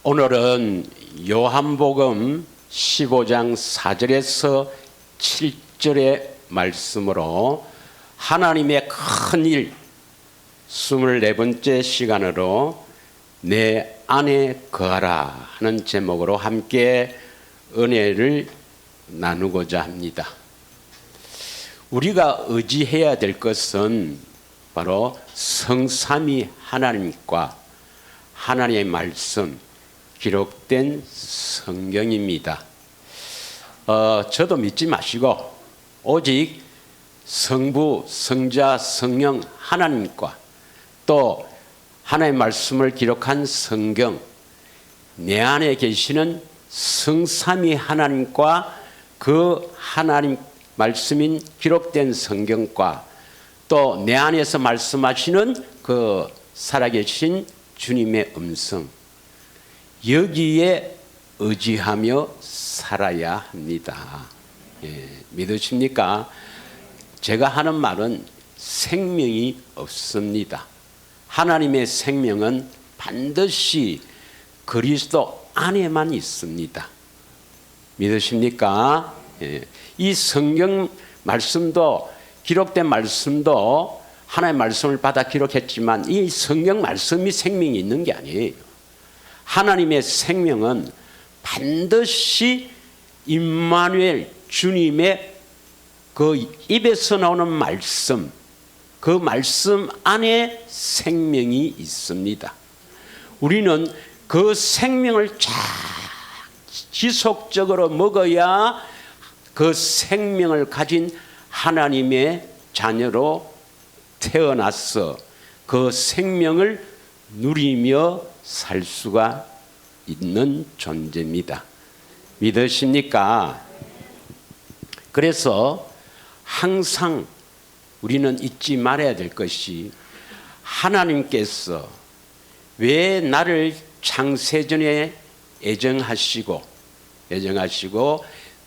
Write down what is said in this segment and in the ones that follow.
오늘은 요한복음 15장 4절에서 7절의 말씀으로 하나님의 큰일 24번째 시간으로 내 안에 거하라 하는 제목으로 함께 은혜를 나누고자 합니다. 우리가 의지해야 될 것은 바로 성삼위 하나님과 하나님의 말씀, 기록된 성경입니다. 저도 믿지 마시고 오직 성부, 성자, 성령 하나님과 또 하나님의 말씀을 기록한 성경, 내 안에 계시는 성삼위 하나님과 그 하나님 말씀인 기록된 성경과 또 내 안에서 말씀하시는 그 살아계신 주님의 음성, 여기에 의지하며 살아야 합니다. 믿으십니까? 제가 하는 말은 생명이 없습니다. 하나님의 생명은 반드시 그리스도 안에만 있습니다. 믿으십니까? 이 성경 말씀도 기록된 말씀도 하나님의 말씀을 받아 기록했지만 이 성경 말씀이 생명이 있는 게 아니에요. 하나님의 생명은 반드시 임마누엘 주님의 그 입에서 나오는 말씀, 그 말씀 안에 생명이 있습니다. 우리는 그 생명을 지속적으로 먹어야 그 생명을 가진 하나님의 자녀로 태어나서 그 생명을 누리며 살 수가 있는 존재입니다. 믿으십니까? 그래서 항상 우리는 잊지 말아야 될 것이 하나님께서 왜 나를 창세전에 애정하시고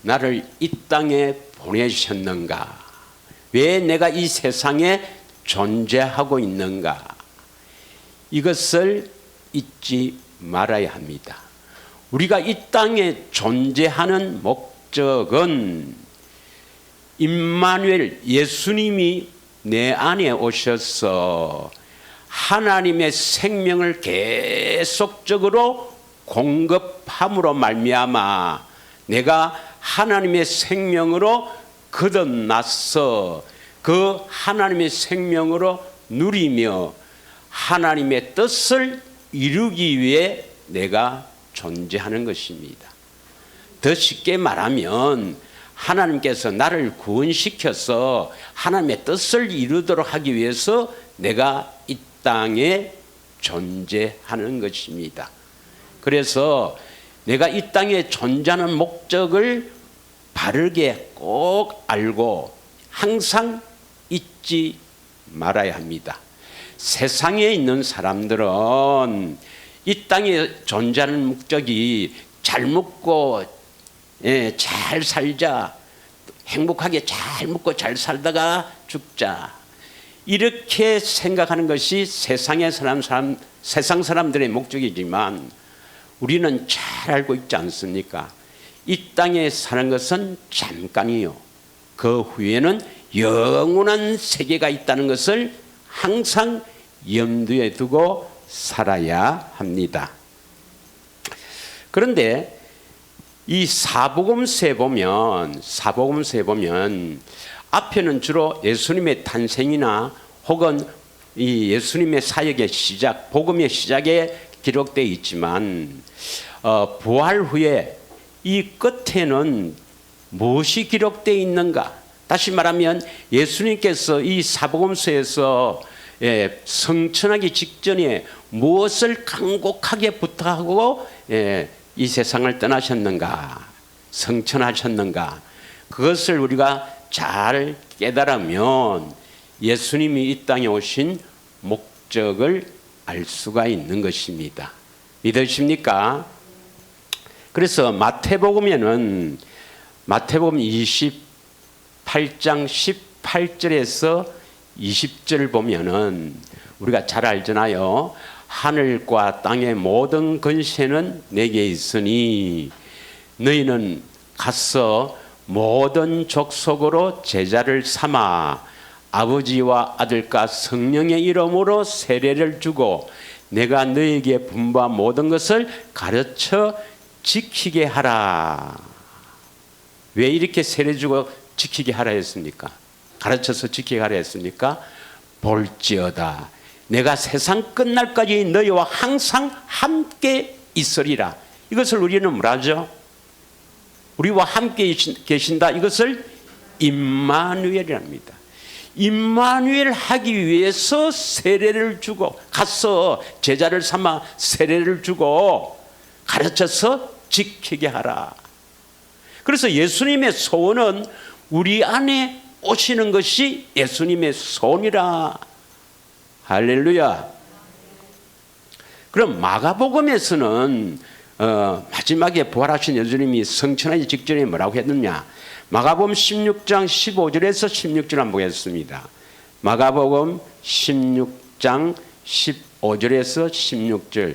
나를 이 땅에 보내셨는가? 왜 내가 이 세상에 존재하고 있는가? 이것을 잊지 말아야 합니다. 우리가 이 땅에 존재하는 목적은 임마누엘 예수님이 내 안에 오셔서 하나님의 생명을 계속적으로 공급함으로 말미암아 내가 하나님의 생명으로 거듭나서 그 하나님의 생명으로 누리며 하나님의 뜻을 이루기 위해 내가 존재하는 것입니다. 더 쉽게 말하면 하나님께서 나를 구원시켜서 하나님의 뜻을 이루도록 하기 위해서 내가 이 땅에 존재하는 것입니다. 그래서 내가 이 땅에 존재하는 목적을 바르게 꼭 알고 항상 잊지 말아야 합니다. 세상에 있는 사람들은 이 땅에 존재하는 목적이 잘 먹고 잘 살자, 행복하게 잘 먹고 잘 살다가 죽자, 이렇게 생각하는 것이 세상 사람들의 목적이지만 우리는 잘 알고 있지 않습니까? 이 땅에 사는 것은 잠깐이요, 그 후에는 영원한 세계가 있다는 것을 항상 염두에 두고 살아야 합니다. 그런데 이 사복음서에 보면 앞에는 주로 예수님의 탄생이나 혹은 이 예수님의 사역의 시작, 복음의 시작에 기록되어 있지만 부활 후에 이 끝에는 무엇이 기록되어 있는가? 다시 말하면 예수님께서 이 사복음서에서 성천하기 직전에 무엇을 간곡하게 부탁하고 이 세상을 떠나셨는가, 성천하셨는가, 그것을 우리가 잘 깨달으면 예수님이 이 땅에 오신 목적을 알 수가 있는 것입니다. 믿으십니까? 그래서 마태복음에는 마태복음 28장 18절에서 20절 보면은 우리가 잘 알잖아요. 하늘과 땅의 모든 권세는 내게 있으니 너희는 가서 모든 족속으로 제자를 삼아 아버지와 아들과 성령의 이름으로 세례를 주고 내가 너희에게 분부한 모든 것을 가르쳐 지키게 하라. 왜 이렇게 세례 주고 지키게 하라 했습니까? 가르쳐서 지키게 하라 했습니까? 볼지어다 내가 세상 끝날까지 너희와 항상 함께 있으리라. 이것을 우리는 뭐라죠? 우리와 함께 계신다. 이것을 임마누엘이랍니다. 임마누엘 하기 위해서 세례를 주고 가서 제자를 삼아 세례를 주고 가르쳐서 지키게 하라. 그래서 예수님의 소원은 우리 안에 오시는 것이 예수님의 소원이라. 할렐루야. 그럼 마가복음에서는 마지막에 부활하신 예수님이 성천하기 직전에 뭐라고 했느냐? 마가복음 16장 15절에서 16절 한번 보겠습니다. 마가복음 16장 15절에서 16절.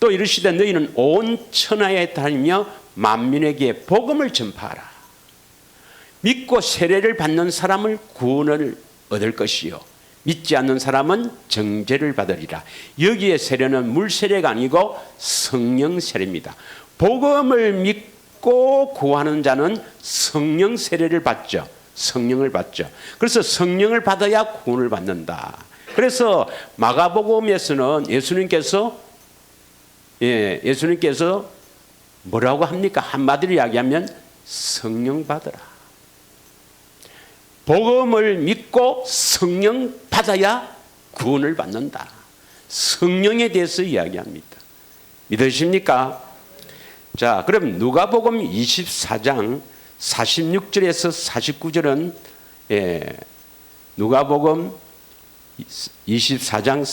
또 이르시되 너희는 온 천하에 다니며 만민에게 복음을 전파하라. 믿고 세례를 받는 사람을 구원을 얻을 것이요 믿지 않는 사람은 정죄를 받으리라. 여기에 세례는 물 세례가 아니고 성령 세례입니다. 복음을 믿고 구하는 자는 성령 세례를 받죠. 성령을 받죠. 그래서 성령을 받아야 구원을 받는다. 그래서 마가복음에서는 예수님께서 뭐라고 합니까? 한마디로 이야기하면 성령 받으라. 복음을 믿고 성령 받아야 구원을 받는다. 성령에 대해서 이야기합니다. 믿으십니까? 자, 그럼 누가복음 24장 46절에서 49절은 누가복음 24장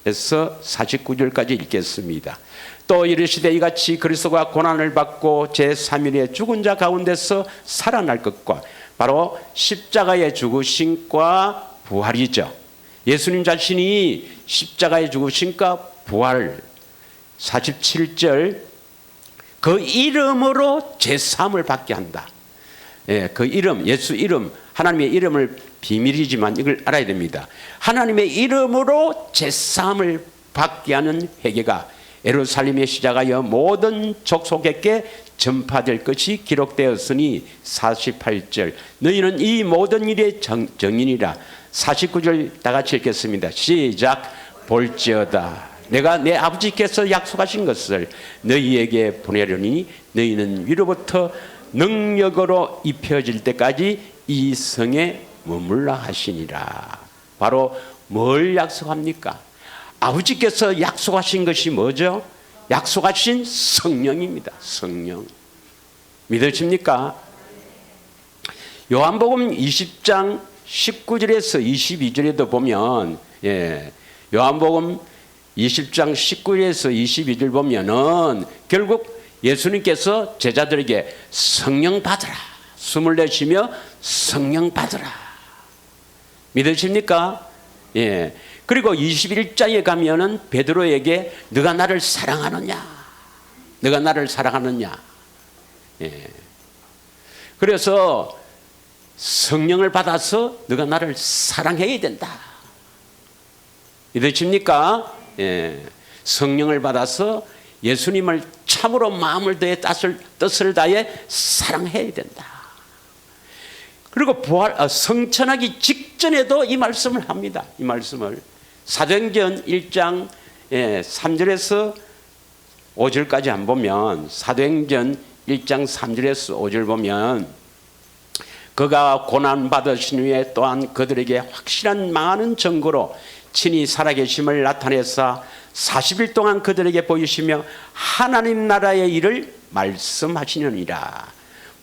46절에서 49절까지 읽겠습니다. 또 이르시되 이같이 그리스도가 고난을 받고 제3일에 죽은 자 가운데서 살아날 것과 바로 십자가의 죽으심과 부활이죠. 예수님 자신이 십자가의 죽으심과 부활. 47절 그 이름으로 제사함을 받게 한다. 그 이름, 예수 이름, 하나님의 이름을 비밀이지만 이걸 알아야 됩니다. 하나님의 이름으로 제사함을 받게 하는 회개가 예루살렘에 시작하여 모든 족속에게 전파될 것이 기록되었으니 48절 너희는 이 모든 일의 정인이라. 49절 다 같이 읽겠습니다. 시작. 볼지어다 내가 내 아버지께서 약속하신 것을 너희에게 보내려니 너희는 위로부터 능력으로 입혀질 때까지 이 성에 머물라 하시니라. 바로 뭘 약속합니까? 아버지께서 약속하신 것이 뭐죠? 약속하신 성령입니다. 성령. 믿으십니까? 요한복음 20장 19절에서 22절에도 보면 요한복음 20장 19절에서 22절 보면은 결국 예수님께서 제자들에게 성령 받으라. 숨을 내쉬며 성령 받으라. 믿으십니까? 그리고 21장에 가면은 베드로에게 너가 나를 사랑하느냐? 너가 나를 사랑하느냐? 그래서 성령을 받아서 너가 나를 사랑해야 된다. 믿으십니까? 성령을 받아서 예수님을 참으로 마음을 다해 뜻을 다해 사랑해야 된다. 그리고 성천하기 직전에도 이 말씀을 합니다. 이 말씀을 사도행전 1장 3절에서 5절까지 안 보면 사도행전 1장 3절에서 5절 보면 그가 고난받으신 후에 또한 그들에게 확실한 많은 증거로 친히 살아계심을 나타내사 40일 동안 그들에게 보이시며 하나님 나라의 일을 말씀하시느니라.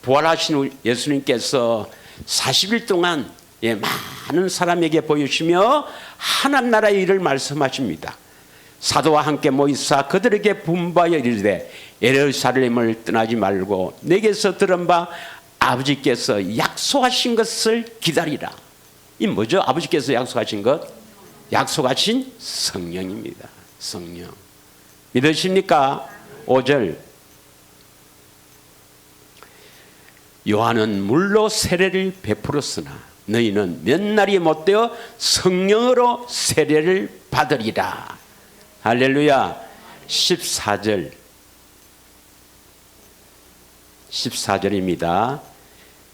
부활하신 예수님께서 40일 동안 많은 사람에게 보이시며 하나님 나라의 일을 말씀하십니다. 사도와 함께 모이사 그들에게 분부하여 이르되 예루살렘을 떠나지 말고 내게서 들은 바 아버지께서 약속하신 것을 기다리라. 이 뭐죠? 아버지께서 약속하신 것? 약속하신 성령입니다. 성령. 믿으십니까? 5절. 요한은 물로 세례를 베풀었으나 너희는 몇 날이 못되어 성령으로 세례를 받으리라. 할렐루야. 14절. 14절입니다.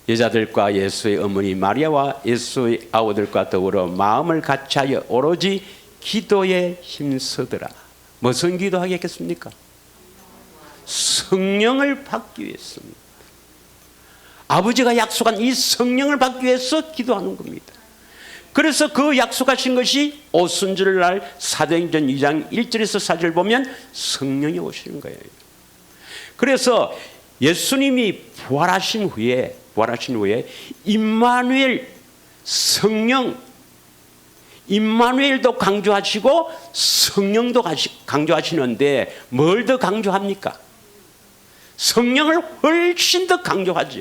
여자들과 예수의 어머니 마리아와 예수의 아우들과 더불어 마음을 같이하여 오로지 기도에 힘쓰더라. 무슨 기도하겠습니까? 성령을 받기 위해서입니다. 아버지가 약속한 이 성령을 받기 위해서 기도하는 겁니다. 그래서 그 약속하신 것이 오순절날 사도행전 2장 1절에서 4절 보면 성령이 오시는 거예요. 그래서 예수님이 부활하신 후에 임마누엘 성령, 임마누엘도 강조하시고 성령도 강조하시는데 뭘 더 강조합니까? 성령을 훨씬 더 강조하죠.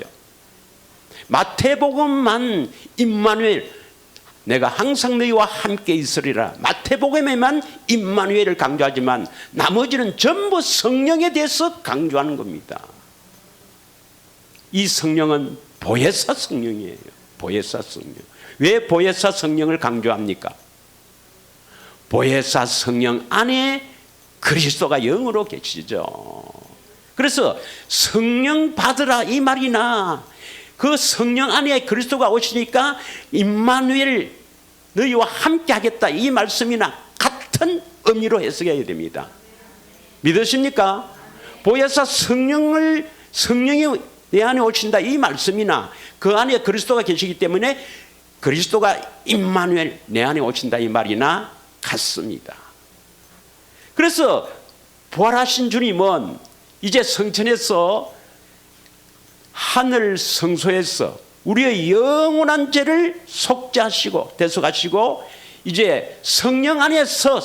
마태복음만 임마누엘, 내가 항상 너희와 함께 있으리라. 마태복음에만 임마누엘을 강조하지만 나머지는 전부 성령에 대해서 강조하는 겁니다. 이 성령은 보혜사 성령이에요. 보혜사 성령. 왜 보혜사 성령을 강조합니까? 보혜사 성령 안에 그리스도가 영으로 계시죠. 그래서 성령 받으라 이 말이나 그 성령 안에 그리스도가 오시니까 임마누엘 너희와 함께 하겠다 이 말씀이나 같은 의미로 해석해야 됩니다. 믿으십니까? 보혜사 성령이 내 안에 오신다 이 말씀이나 그 안에 그리스도가 계시기 때문에 그리스도가 임마누엘 내 안에 오신다 이 말이나 같습니다. 그래서 부활하신 주님은 이제 성천에서 하늘 성소에서 우리의 영원한 죄를 속죄하시고 대속하시고 이제 성령 안에서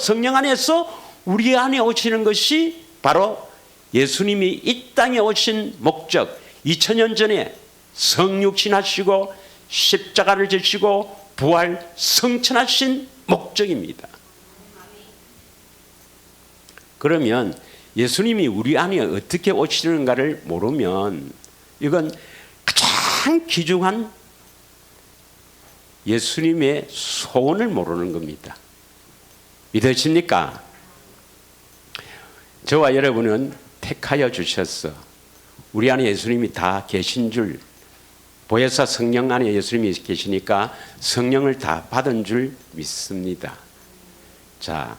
우리 안에 오시는 것이 바로 예수님이 이 땅에 오신 목적, 2000년 전에 성육신하시고 십자가를 지시고 부활 성천하신 목적입니다. 그러면 예수님이 우리 안에 어떻게 오시는가를 모르면 이건 가장 귀중한 예수님의 소원을 모르는 겁니다. 믿으십니까? 저와 여러분은 택하여 주셔서 우리 안에 예수님이 다 계신 줄, 보혜사 성령 안에 예수님이 계시니까 성령을 다 받은 줄 믿습니다. 자,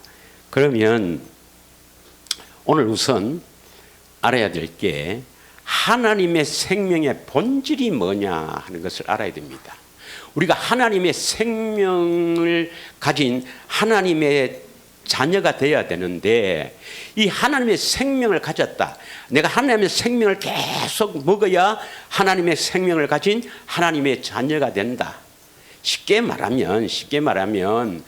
그러면 오늘 우선 알아야 될 게 하나님의 생명의 본질이 뭐냐 하는 것을 알아야 됩니다. 우리가 하나님의 생명을 가진 하나님의 자녀가 되어야 되는데 이 하나님의 생명을 가졌다. 내가 하나님의 생명을 계속 먹어야 하나님의 생명을 가진 하나님의 자녀가 된다. 쉽게 말하면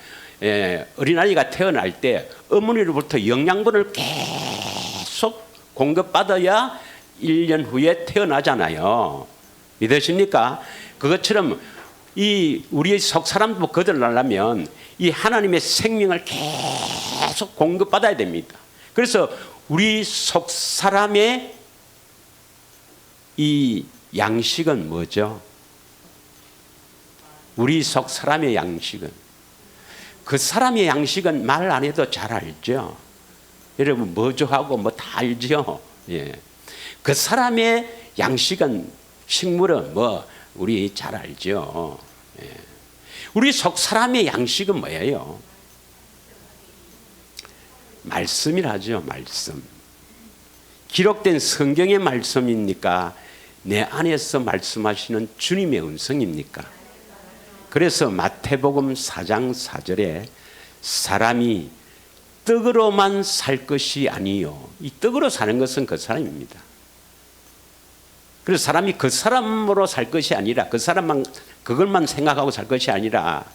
어린아이가 태어날 때 어머니로부터 영양분을 계속 공급받아야 1년 후에 태어나잖아요. 믿으십니까? 그것처럼 이 우리의 속 사람도 거듭나려면 이 하나님의 생명을 계속 공급받아야 됩니다. 그래서 우리 속 사람의 이 양식은 뭐죠? 우리 속 사람의 양식은 그 사람의 양식은 말 안 해도 잘 알죠. 여러분 뭐 좋아하고 뭐 다 알죠. 예. 그 사람의 양식은 식물은 뭐 우리 잘 알죠. 예. 우리 속 사람의 양식은 뭐예요? 말씀이라죠. 말씀. 기록된 성경의 말씀입니까? 내 안에서 말씀하시는 주님의 음성입니까? 그래서 마태복음 4장 4절에 사람이 떡으로만 살 것이 아니요. 이 떡으로 사는 것은 그 사람입니다. 그래서 사람이 그 사람으로 살 것이 아니라 그것만 생각하고 살 것이 아니라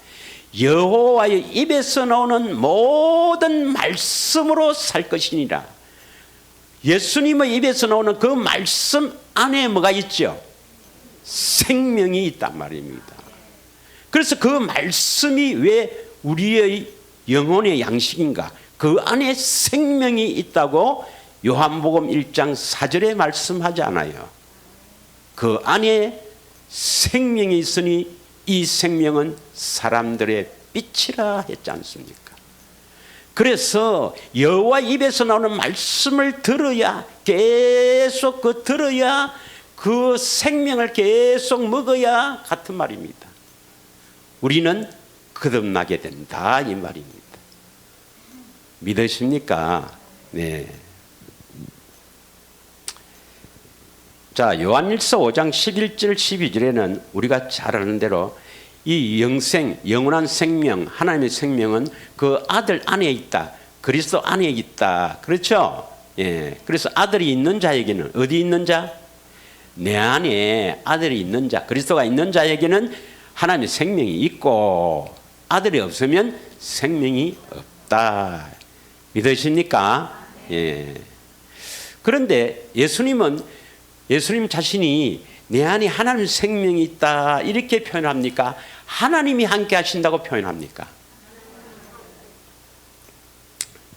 여호와의 입에서 나오는 모든 말씀으로 살 것이니라. 예수님의 입에서 나오는 그 말씀 안에 뭐가 있죠? 생명이 있단 말입니다. 그래서 그 말씀이 왜 우리의 영혼의 양식인가? 그 안에 생명이 있다고 요한복음 1장 4절에 말씀하지 않아요. 그 안에 생명이 있으니 이 생명은 사람들의 빛이라 했지 않습니까? 그래서 여호와 입에서 나오는 말씀을 들어야, 계속 들어야 그 생명을 계속 먹어야 같은 말입니다. 우리는 거듭나게 된다 이 말입니다. 믿으십니까? 네. 자, 요한일서 5장 11절 12절에는 우리가 잘 아는 대로 이 영생, 영원한 생명, 하나님의 생명은 그 아들 안에 있다. 그리스도 안에 있다. 그렇죠? 예. 그래서 아들이 있는 자에게는, 어디 있는 자? 내 안에 아들이 있는 자, 그리스도가 있는 자에게는 하나님의 생명이 있고, 아들이 없으면 생명이 없다. 믿으십니까? 예. 그런데 예수님 자신이 내 안에 하나님의 생명이 있다 이렇게 표현합니까? 하나님이 함께 하신다고 표현합니까?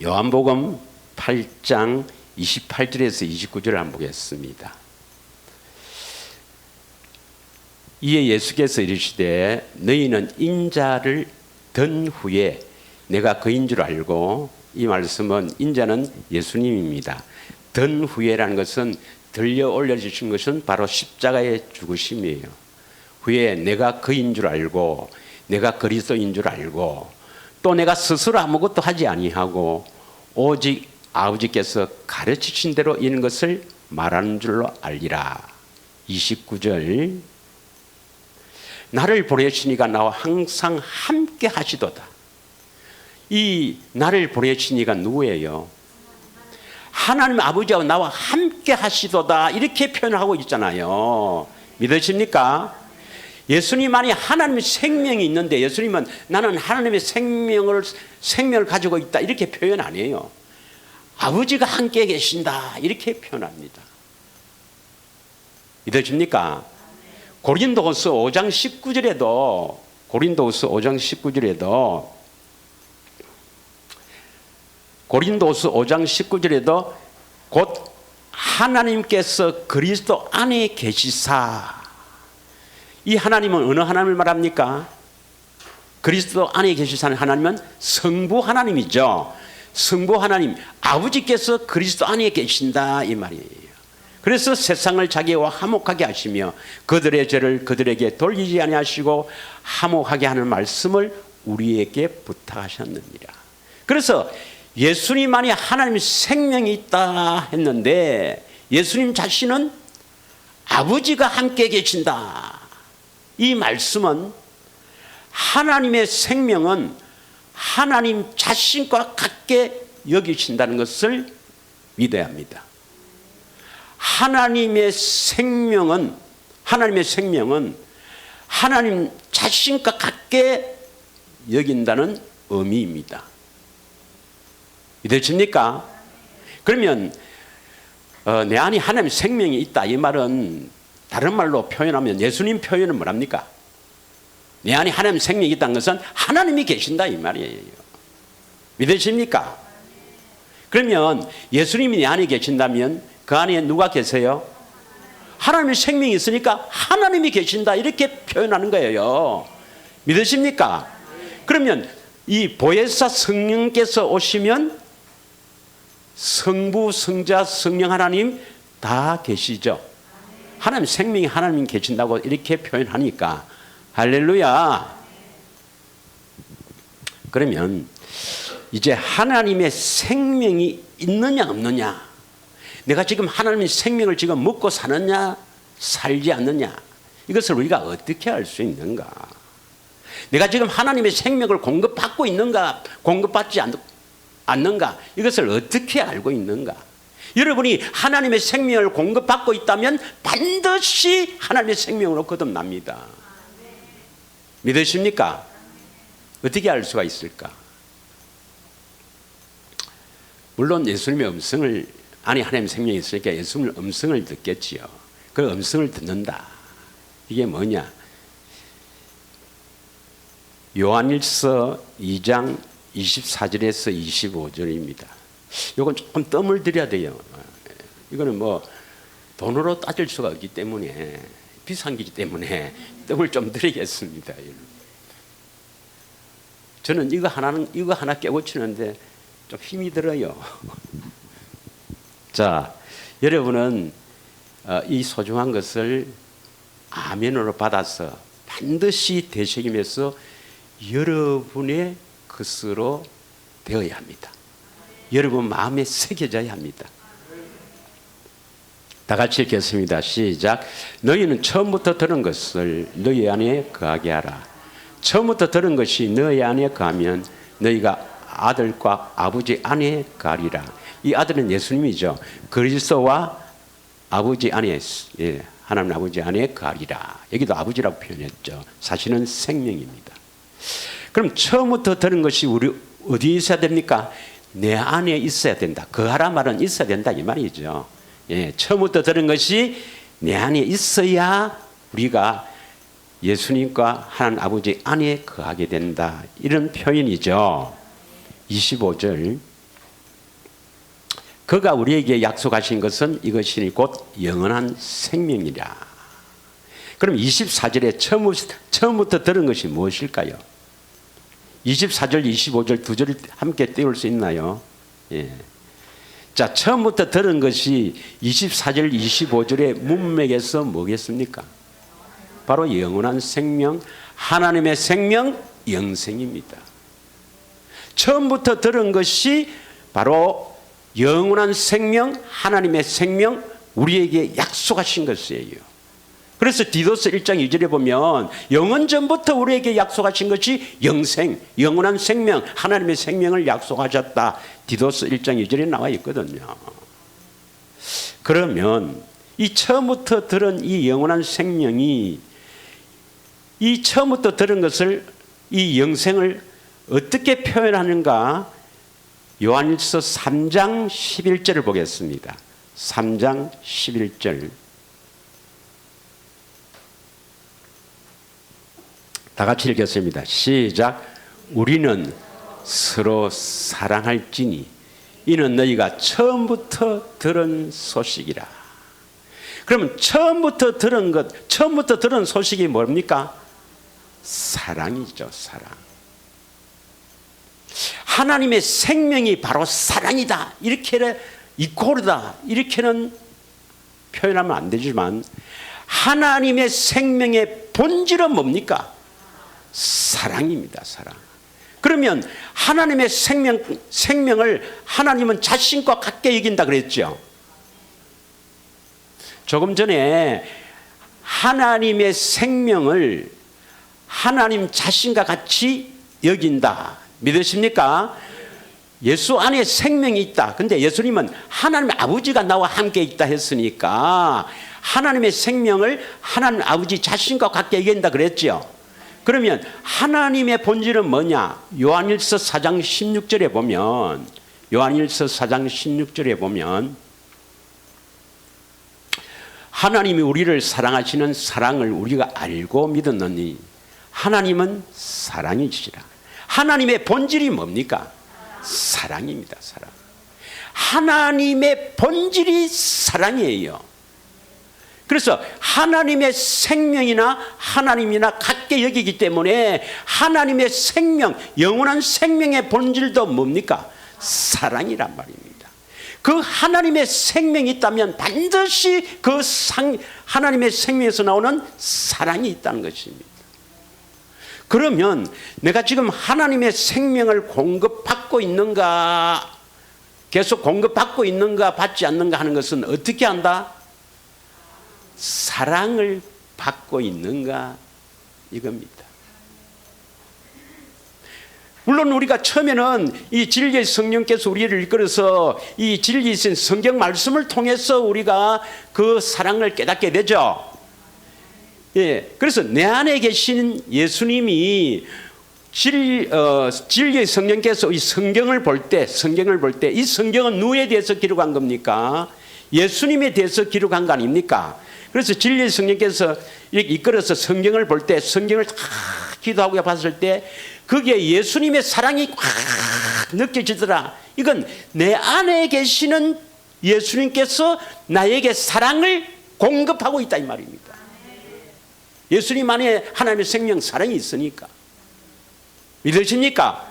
요한복음 8장 28절에서 29절을 한번 보겠습니다. 이에 예수께서 이르시되 너희는 인자를 든 후에 내가 그인 줄 알고, 이 말씀은 인자는 예수님입니다. 든 후에라는 것은 들려 올려주신 것은 바로 십자가의 죽으심이에요. 후에 내가 그인 줄 알고, 내가 그리스도인 줄 알고, 또 내가 스스로 아무것도 하지 아니하고 오직 아버지께서 가르치신 대로 이런 것을 말하는 줄로 알리라. 29절 나를 보내시니가 나와 항상 함께 하시도다. 이 나를 보내시니가 누구예요? 하나님 아버지와 나와 함께 하시도다 이렇게 표현하고 있잖아요. 믿으십니까? 예수님 안에 하나님의 생명이 있는데 예수님은 나는 하나님의 생명을 가지고 있다 이렇게 표현 안 해요. 아버지가 함께 계신다 이렇게 표현합니다. 믿으십니까? 고린도후서 5장 19절에도 곧 하나님께서 그리스도 안에 계시사, 이 하나님은 어느 하나님을 말합니까? 그리스도 안에 계시사는 하나님은 성부 하나님이죠. 성부 하나님 아버지께서 그리스도 안에 계신다 이 말이에요. 그래서 세상을 자기와 화목하게 하시며 그들의 죄를 그들에게 돌리지 아니하시고 화목하게 하는 말씀을 우리에게 부탁하셨느니라. 그래서 예수님 안에 하나님의 생명이 있다 했는데 예수님 자신은 아버지가 함께 계신다. 이 말씀은 하나님의 생명은 하나님 자신과 같게 여기신다는 것을 믿어야 합니다. 하나님의 생명은 하나님 자신과 같게 여긴다는 의미입니다. 믿으십니까? 그러면 내 안에 하나님의 생명이 있다 이 말은 다른 말로 표현하면 예수님 표현은 뭐랍니까? 내 안에 하나님의 생명이 있다는 것은 하나님이 계신다 이 말이에요. 믿으십니까? 그러면 예수님이 내 안에 계신다면 그 안에 누가 계세요? 하나님의 생명이 있으니까 하나님이 계신다 이렇게 표현하는 거예요. 믿으십니까? 그러면 이 보혜사 성령께서 오시면 성부, 성자, 성령 하나님 다 계시죠. 하나님 생명이 하나님 계신다고 이렇게 표현하니까 할렐루야. 그러면 이제 하나님의 생명이 있느냐 없느냐, 내가 지금 하나님의 생명을 지금 먹고 사느냐 살지 않느냐, 이것을 우리가 어떻게 알 수 있는가? 내가 지금 하나님의 생명을 공급받고 있는가 공급받지 않는가, 이것을 어떻게 알고 있는가? 여러분이 하나님의 생명을 공급받고 있다면 반드시 하나님의 생명으로 거듭납니다. 믿으십니까? 어떻게 알 수가 있을까? 물론 예수님의 음성을, 안에 하나님의 생명이 있으니까 예수님의 음성을 듣겠지요. 그 음성을 듣는다. 이게 뭐냐? 요한일서 2장 24절에서 25절입니다. 이건 조금 뜸을 들여야 돼요. 이거는 뭐 돈으로 따질 수가 없기 때문에, 비싼 거기 때문에 뜸을 좀 들이겠습니다. 저는 이거 하나 깨우치는데 좀 힘이 들어요. 자, 여러분은 이 소중한 것을 아멘으로 받아서 반드시 되새기면서 여러분의 것으로 되어야 합니다. 여러분 마음에 새겨져야 합니다. 다 같이 읽겠습니다. 시작. 너희는 처음부터 들은 것을 너희 안에 거하게 하라. 처음부터 들은 것이 너희 안에 거하면 너희가 아들과 아버지 안에 거하리라. 이 아들은 예수님이죠. 그리스도와 아버지 안에, 하나님 아버지 안에 거하리라. 여기도 아버지라고 표현했죠. 사실은 생명입니다. 그럼 처음부터 들은 것이 우리 어디에 있어야 됩니까? 내 안에 있어야 된다. 거하라 말은 있어야 된다 이 말이죠. 처음부터 들은 것이 내 안에 있어야 우리가 예수님과 하나님 아버지 안에 거하게 된다. 이런 표현이죠. 25절. 그가 우리에게 약속하신 것은 이것이니 곧 영원한 생명이라. 그럼 24절에 처음부터 들은 것이 무엇일까요? 24절, 25절 두 절을 함께 띄울 수 있나요? 자, 처음부터 들은 것이 24절, 25절의 문맥에서 뭐겠습니까? 바로 영원한 생명, 하나님의 생명, 영생입니다. 처음부터 들은 것이 바로 영원한 생명, 하나님의 생명, 우리에게 약속하신 것이에요. 그래서 디도스 1장 2절에 보면 영원 전부터 우리에게 약속하신 것이 영생, 영원한 생명, 하나님의 생명을 약속하셨다. 디도스 1장 2절에 나와 있거든요. 그러면 이 처음부터 들은 이 영원한 생명이 이 처음부터 들은 것을 이 영생을 어떻게 표현하는가? 요한일서 3장 11절을 보겠습니다. 3장 11절. 다 같이 읽겠습니다. 시작. 우리는 서로 사랑할지니 이는 너희가 처음부터 들은 소식이라. 그러면 처음부터 들은 소식이 뭡니까? 사랑이죠, 사랑. 하나님의 생명이 바로 사랑이다. 이렇게 이코르다. 이렇게는 표현하면 안 되지만 하나님의 생명의 본질은 뭡니까? 사랑입니다, 사랑. 그러면 하나님의 생명을 하나님은 자신과 같게 여긴다 그랬죠. 조금 전에 하나님의 생명을 하나님 자신과 같이 여긴다. 믿으십니까? 예수 안에 생명이 있다. 근데 예수님은 하나님 아버지가 나와 함께 있다 했으니까 하나님의 생명을 하나님 아버지 자신과 같게 여긴다 그랬죠. 그러면 하나님의 본질은 뭐냐? 요한일서 4장 16절에 보면 하나님이 우리를 사랑하시는 사랑을 우리가 알고 믿었느니 하나님은 사랑이시라. 하나님의 본질이 뭡니까? 사랑입니다. 사랑. 하나님의 본질이 사랑이에요. 그래서 하나님의 생명이나 하나님이나 같게 여기기 때문에 하나님의 생명, 영원한 생명의 본질도 뭡니까? 사랑이란 말입니다. 그 하나님의 생명이 있다면 반드시 그 하나님의 생명에서 나오는 사랑이 있다는 것입니다. 그러면 내가 지금 하나님의 생명을 공급받고 있는가, 계속 공급받고 있는가 받지 않는가 하는 것은 어떻게 한다? 사랑을 받고 있는가 이겁니다. 물론 우리가 처음에는 이 진리의 성령께서 우리를 이끌어서 이 진리이신 성경 말씀을 통해서 우리가 그 사랑을 깨닫게 되죠. 그래서 내 안에 계신 예수님이 진리의 성령께서 이 성경을 볼 때 이 성경은 누구에 대해서 기록한 겁니까? 예수님에 대해서 기록한 거 아닙니까? 그래서 진리의 성령께서 이렇게 이끌어서 성경을 볼 때 성경을 다 기도하고 봤을 때 거기에 예수님의 사랑이 꽉 느껴지더라. 이건 내 안에 계시는 예수님께서 나에게 사랑을 공급하고 있다 이 말입니다. 예수님 안에 하나님의 생명 사랑이 있으니까. 믿으십니까?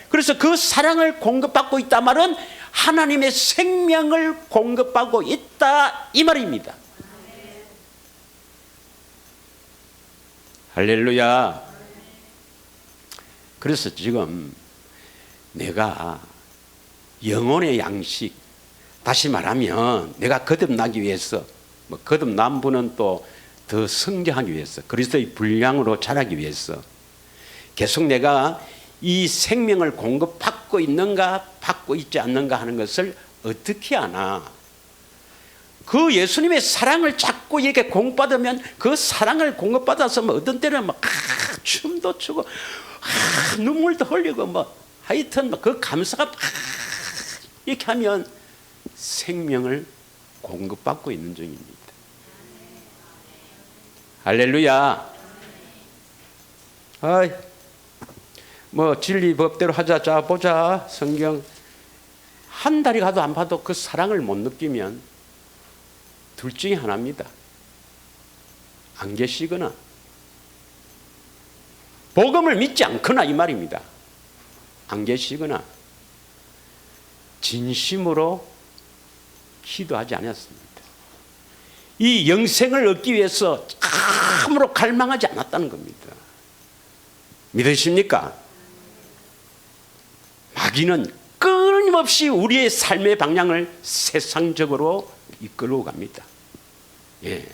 그래서 그 사랑을 공급받고 있다 말은 하나님의 생명을 공급받고 있다 이 말입니다. 할렐루야. 그래서 지금 내가 영혼의 양식, 다시 말하면 내가 거듭나기 위해서, 거듭난 분은 또 더 성장하기 위해서, 그리스도의 분량으로 자라기 위해서 계속 내가 이 생명을 공급받고 있는가 받고 있지 않는가 하는 것을 어떻게 아나? 그 예수님의 사랑을 자꾸 이렇게 공급받으면 그 사랑을 공급받아서 어떤 때는 춤도 추고 눈물도 흘리고 하여튼 그 감사가 이렇게 하면 생명을 공급받고 있는 중입니다. 할렐루야. 진리 법대로 하자. 자 보자. 성경 한 달이 가도 안 봐도 그 사랑을 못 느끼면 둘 중에 하나입니다. 안 계시거나 복음을 믿지 않거나 이 말입니다. 안 계시거나 진심으로 기도하지 않았습니다. 이 영생을 얻기 위해서 참으로 갈망하지 않았다는 겁니다. 믿으십니까? 마귀는 끊임없이 우리의 삶의 방향을 세상적으로 이끌고 갑니다. 예.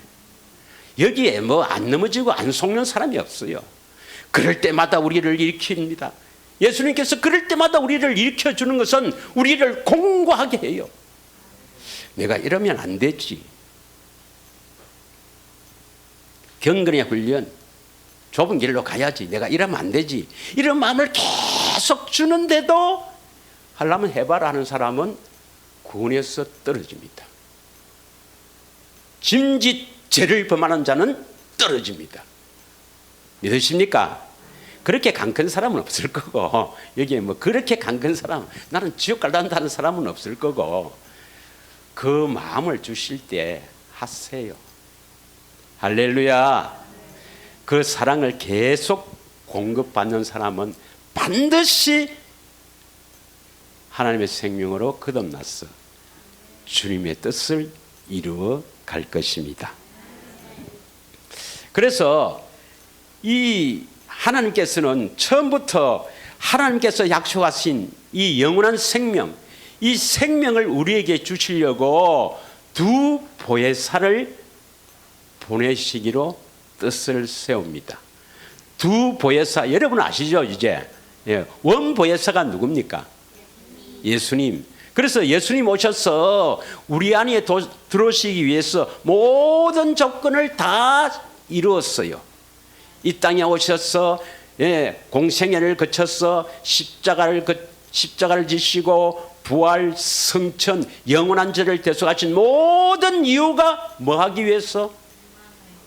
여기에 안 넘어지고 안 속는 사람이 없어요. 그럴 때마다 우리를 일으킵니다. 예수님께서 그럴 때마다 우리를 일으켜주는 것은 우리를 공고하게 해요. 내가 이러면 안 되지. 경건의 훈련, 좁은 길로 가야지. 내가 이러면 안 되지. 이런 마음을 계속 주는데도 하려면 해봐라 하는 사람은 구원에서 떨어집니다. 짐짓 죄를 범하는 자는 떨어집니다. 믿으십니까? 그렇게 강큰 사람은 없을 거고, 여기에 그렇게 강큰 사람, 나는 지옥 갈란다는 사람은 없을 거고, 그 마음을 주실 때 하세요. 할렐루야. 그 사랑을 계속 공급받는 사람은 반드시 하나님의 생명으로 거듭났어 주님의 뜻을 이루어 갈 것입니다. 그래서 이 하나님께서는 처음부터 하나님께서 약속하신 이 영원한 생명, 이 생명을 우리에게 주시려고 두 보혜사를 보내시기로 뜻을 세웁니다. 두 보혜사, 여러분 아시죠? 이제 원 보혜사가 누굽니까? 예수님. 그래서 예수님 오셔서 우리 안에 들어오시기 위해서 모든 조건을 다 이루었어요. 이 땅에 오셔서 공생애를 거쳐서 십자가를 지시고 부활, 성천, 영원한 죄를 대속하신 모든 이유가 뭐 하기 위해서?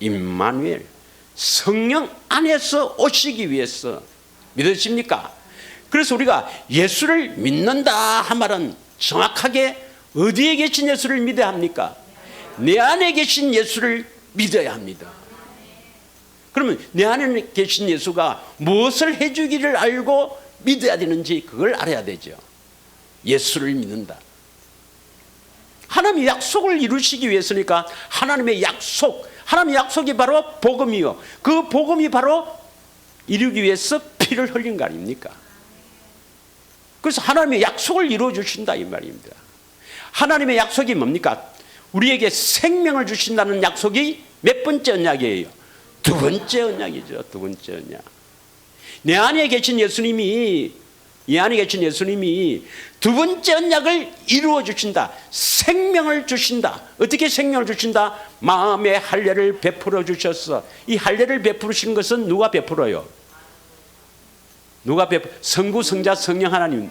임마누엘, 성령 안에서 오시기 위해서. 믿으십니까? 그래서 우리가 예수를 믿는다 한 말은 정확하게 어디에 계신 예수를 믿어야 합니까? 내 안에 계신 예수를 믿어야 합니다. 그러면 내 안에 계신 예수가 무엇을 해주기를 알고 믿어야 되는지 그걸 알아야 되죠. 예수를 믿는다. 하나님의 약속을 이루시기 위해서니까 하나님의 약속이 바로 복음이요. 그 복음이 바로 이루기 위해서 피를 흘린 거 아닙니까? 그래서 하나님의 약속을 이루어 주신다 이 말입니다. 하나님의 약속이 뭡니까? 우리에게 생명을 주신다는 약속이 몇 번째 언약이에요? 두 번째 언약이죠. 두 번째 언약. 내 안에 계신 예수님이 두 번째 언약을 이루어 주신다. 생명을 주신다. 어떻게 생명을 주신다? 마음의 할례를 베풀어 주셨어. 이 할례를 베푸시는 것은 누가 베풀어요? 성부, 성자, 성령 하나님.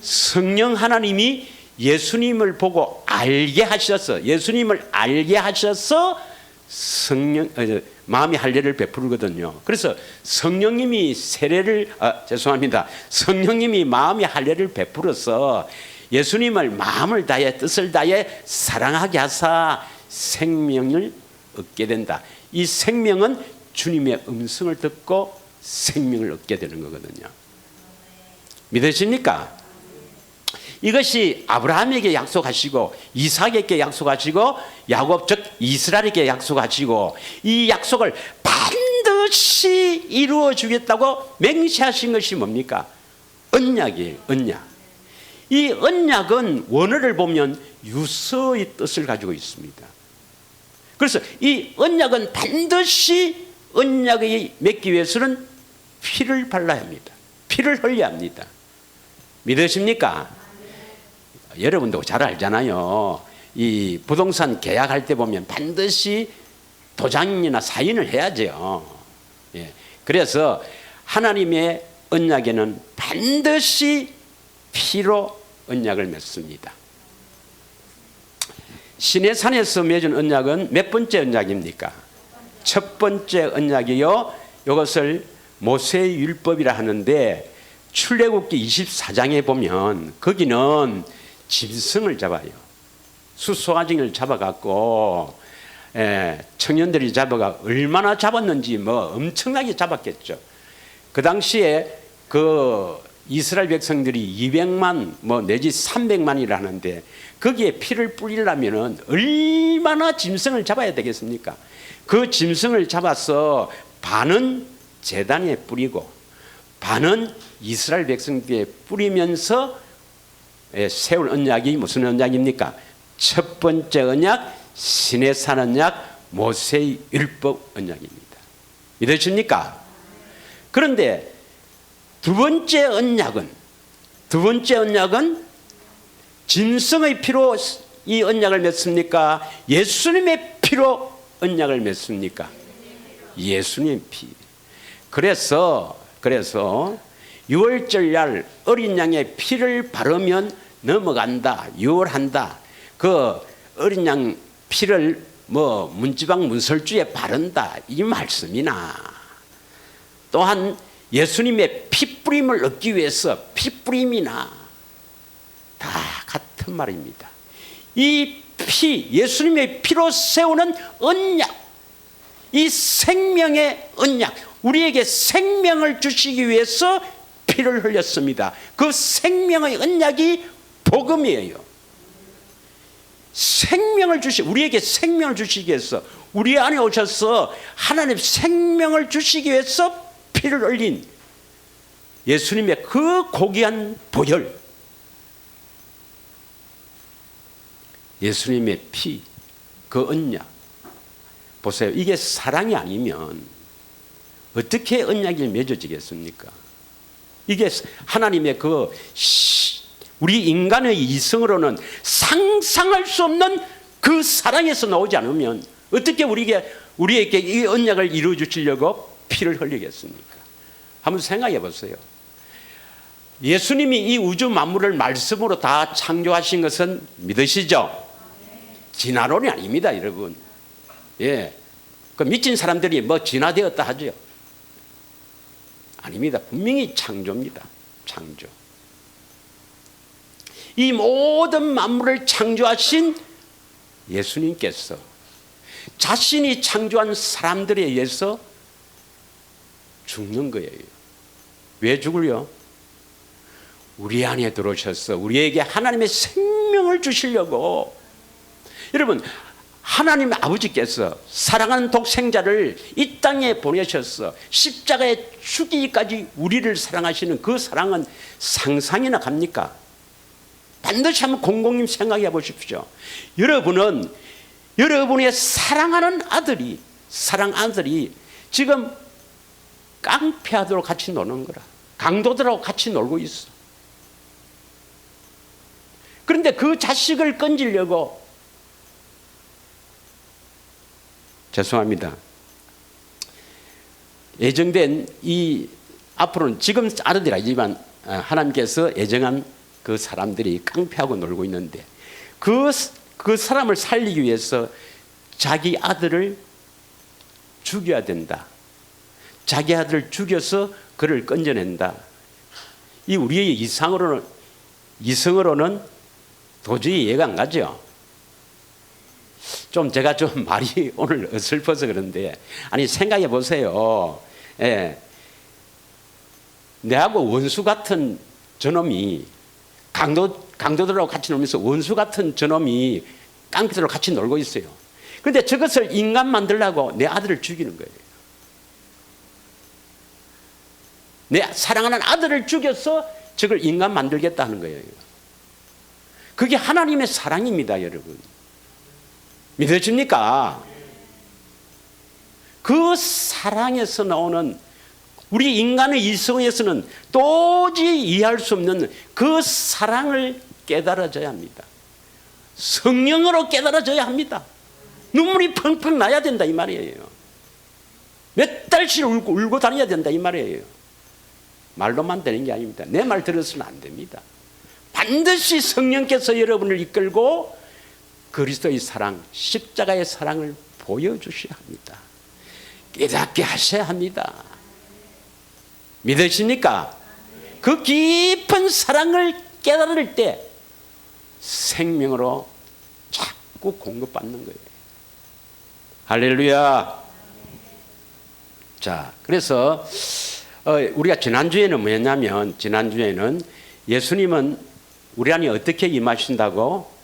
성령 하나님이 예수님을 보고 알게 하셔서, 예수님을 알게 하셔서 성령 마음이 할례를 베푸거든요. 그래서 성령님이 성령님이 마음이 할례를 베풀어서 예수님을 마음을 다해 뜻을 다해 사랑하게 하사 생명을 얻게 된다. 이 생명은 주님의 음성을 듣고 생명을 얻게 되는 거거든요. 믿으십니까? 이것이 아브라함에게 약속하시고 이삭에게 약속하시고 야곱 즉 이스라엘에게 약속하시고 이 약속을 반드시 이루어 주겠다고 맹세하신 것이 뭡니까? 언약이에요. 언약. 이 언약은 원어를 보면 유서의 뜻을 가지고 있습니다. 그래서 이 언약은 반드시 언약이 맺기 위해서는 피를 발라야 합니다. 피를 흘려야 합니다. 믿으십니까? 여러분도 잘 알잖아요. 이 부동산 계약할 때 보면 반드시 도장이나 사인을 해야죠. 예. 그래서 하나님의 언약에는 반드시 피로 언약을 맺습니다. 시내산에서 맺은 언약은 몇 번째 언약입니까? 첫 번째 언약이요. 이것을 모세의 율법이라 하는데 출애굽기 24장에 보면 거기는 짐승을 잡아요. 수소아징을 잡아갖고 청년들이 잡아가 얼마나 잡았는지 뭐 엄청나게 잡았겠죠. 그 당시에 그 이스라엘 백성들이 200만 뭐 내지 300만이라는데 거기에 피를 뿌리려면은 얼마나 짐승을 잡아야 되겠습니까? 그 짐승을 잡아서 반은 제단에 뿌리고 반은 이스라엘 백성들에 뿌리면서 세울 언약이 무슨 언약입니까? 첫 번째 언약 시내산 언약 모세의 율법 언약입니다. 믿으십니까? 그런데 두 번째 언약은 짐승의 피로 이 언약을 맺습니까? 예수님의 피로 언약을 맺습니까? 예수님의 피. 그래서 6월절 날 어린 양의 피를 바르면 넘어간다, 유월한다. 그 어린 양 피를 뭐 문지방 문설주에 바른다 이 말씀이나 또한 예수님의 피뿌림을 얻기 위해서 피뿌림이나 다 같은 말입니다. 이 피, 예수님의 피로 세우는 언약, 이 생명의 언약, 우리에게 생명을 주시기 위해서 피를 흘렸습니다. 그 생명의 언약이 복음이에요. 우리에게 생명을 주시기 위해서 우리 안에 오셔서 하나님 생명을 주시기 위해서 피를 흘린 예수님의 그 고귀한 보혈, 예수님의 피, 그 언약 보세요. 이게 사랑이 아니면 어떻게 언약이 맺어지겠습니까? 이게 하나님의 우리 인간의 이성으로는 상상할 수 없는 그 사랑에서 나오지 않으면 어떻게 우리에게 이 언약을 이루어 주시려고 피를 흘리겠습니까? 한번 생각해 보세요. 예수님이 이 우주 만물을 말씀으로 다 창조하신 것은 믿으시죠? 진화론이 아닙니다, 여러분. 예. 그 미친 사람들이 뭐 진화되었다 하죠. 아닙니다. 분명히 창조입니다. 창조. 이 모든 만물을 창조하신 예수님께서 자신이 창조한 사람들에 의해서 죽는 거예요. 왜 죽을요? 우리 안에 들어오셔서 우리에게 하나님의 생명을 주시려고. 여러분, 하나님 아버지께서 사랑하는 독생자를 이 땅에 보내셔서 십자가에 죽이기까지 우리를 사랑하시는 그 사랑은 상상이나 갑니까? 반드시 한번 곰곰이 생각해 보십시오. 여러분은 여러분의 사랑하는 아들이 지금 깡패아들하고 같이 노는 거라. 강도들하고 같이 놀고 있어. 그런데 그 자식을 건지려고, 죄송합니다, 예정된 앞으로는 지금 아들이 아니지만 하나님께서 예정한 그 사람들이 깡패하고 놀고 있는데 그 사람을 살리기 위해서 자기 아들을 죽여야 된다. 자기 아들을 죽여서 그를 건져낸다. 이 우리의 이성으로는 도저히 이해가 안 가죠. 좀 제가 좀 말이 오늘 어설퍼서 그런데, 아니 생각해 보세요. 예. 내하고 원수 같은 저놈이 강도들하고 같이 놀면서 원수 같은 저놈이 깡패들하고 같이 놀고 있어요. 그런데 저것을 인간 만들려고 내 아들을 죽이는 거예요. 내 사랑하는 아들을 죽여서 저걸 인간 만들겠다는 거예요. 그게 하나님의 사랑입니다, 여러분. 믿어집니까? 그 사랑에서 나오는, 우리 인간의 이성에서는 도저히 이해할 수 없는 그 사랑을 깨달아져야 합니다. 성령으로 깨달아져야 합니다. 눈물이 펑펑 나야 된다 이 말이에요. 몇 달씩 울고 다녀야 된다 이 말이에요. 말로만 되는 게 아닙니다. 내 말 들어서는 안 됩니다. 반드시 성령께서 여러분을 이끌고 그리스도의 사랑, 십자가의 사랑을 보여주셔야 합니다. 깨닫게 하셔야 합니다. 믿으십니까? 그 깊은 사랑을 깨달을 때 생명으로 자꾸 공급받는 거예요. 할렐루야. 자, 그래서 우리가 지난주에는 뭐였냐면, 지난주에는 예수님은 우리 안에 어떻게 임하신다고?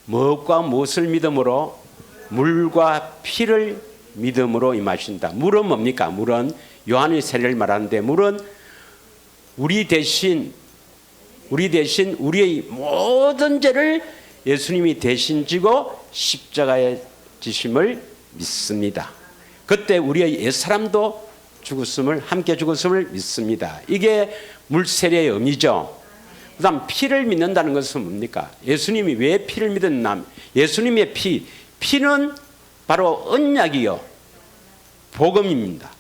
무엇과 무엇을 믿음으로? 물과 피를 믿음으로 임하신다. 물은 뭡니까? 물은 요한의 세례를 말하는데, 물은 우리 대신 우리의 모든 죄를 예수님이 대신 지고 십자가에 지심을 믿습니다. 그때 우리의 옛사람도 함께 죽었음을 믿습니다. 이게 물세례의 의미죠. 그 다음 피를 믿는다는 것은 뭡니까? 예수님이 왜 피를 믿었나? 예수님의 피는 바로 언약이요, 복음입니다.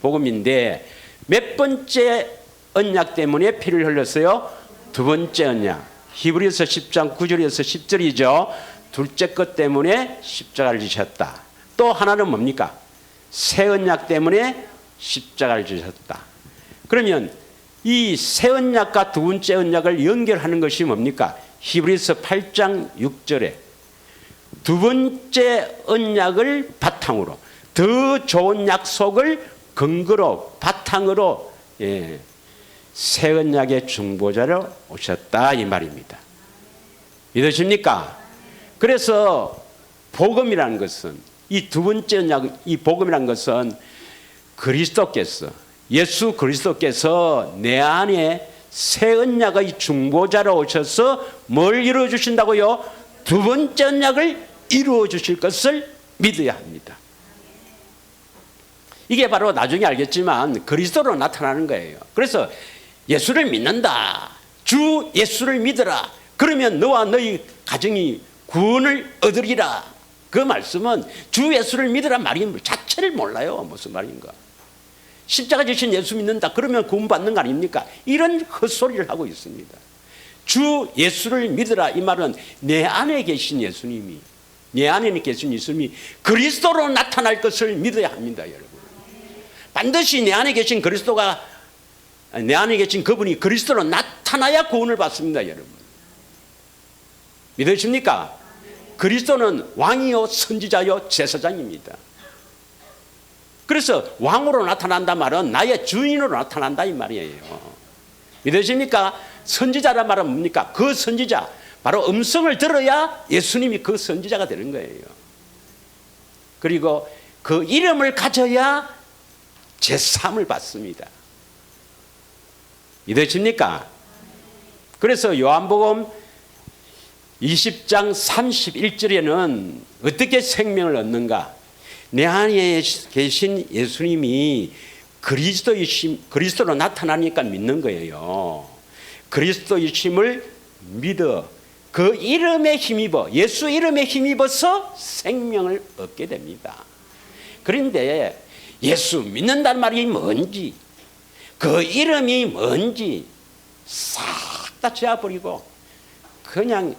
복음인데 몇 번째 언약 때문에 피를 흘렸어요? 두 번째 언약. 히브리서 10장 9절에서 10절이죠. 둘째 것 때문에 십자가를 지셨다. 또 하나는 뭡니까? 새 언약 때문에 십자가를 지셨다. 그러면 이 새 언약과 두 번째 언약을 연결하는 것이 뭡니까? 히브리서 8장 6절에 두 번째 언약을 바탕으로, 더 좋은 약속을 근거로, 바탕으로, 새 언약의 중보자로 오셨다 이 말입니다. 믿으십니까? 그래서 복음이라는 것은, 이 두 번째 언약, 이 복음이라는 것은 그리스도께서, 예수 그리스도께서 내 안에 새 언약의 중보자로 오셔서 뭘 이루어 주신다고요? 두 번째 언약을 이루어 주실 것을 믿어야 합니다. 이게 바로 나중에 알겠지만 그리스도로 나타나는 거예요. 그래서 예수를 믿는다, 주 예수를 믿어라, 그러면 너와 너희 가정이 구원을 얻으리라. 그 말씀은 주 예수를 믿으란 말이 자체를 몰라요. 무슨 말인가. 십자가 지신 예수 믿는다, 그러면 구원받는 거 아닙니까? 이런 헛소리를 하고 있습니다. 주 예수를 믿으라 이 말은 내 안에 계신 예수님이, 내 안에 계신 예수님이 그리스도로 나타날 것을 믿어야 합니다. 여러분, 반드시 내 안에 계신 그리스도가, 내 안에 계신 그분이 그리스도로 나타나야 구원을 받습니다. 여러분, 믿으십니까? 그리스도는 왕이요 선지자요 제사장입니다. 그래서 왕으로 나타난다 말은 나의 주인으로 나타난다 이 말이에요. 믿으십니까? 선지자란 말은 뭡니까? 그 선지자, 바로 음성을 들어야 예수님이 그 선지자가 되는 거예요. 그리고 그 이름을 가져야 제사함을 받습니다. 믿으십니까? 그래서 요한복음 20장 31절에는 어떻게 생명을 얻는가? 내 안에 계신 예수님이 그리스도로 나타나니까 믿는 거예요. 그리스도이심을 믿어 그 이름에 힘입어, 예수 이름에 힘입어서 생명을 얻게 됩니다. 그런데 예수 믿는다는 말이 뭔지, 그 이름이 뭔지 싹 다 지워버리고 그냥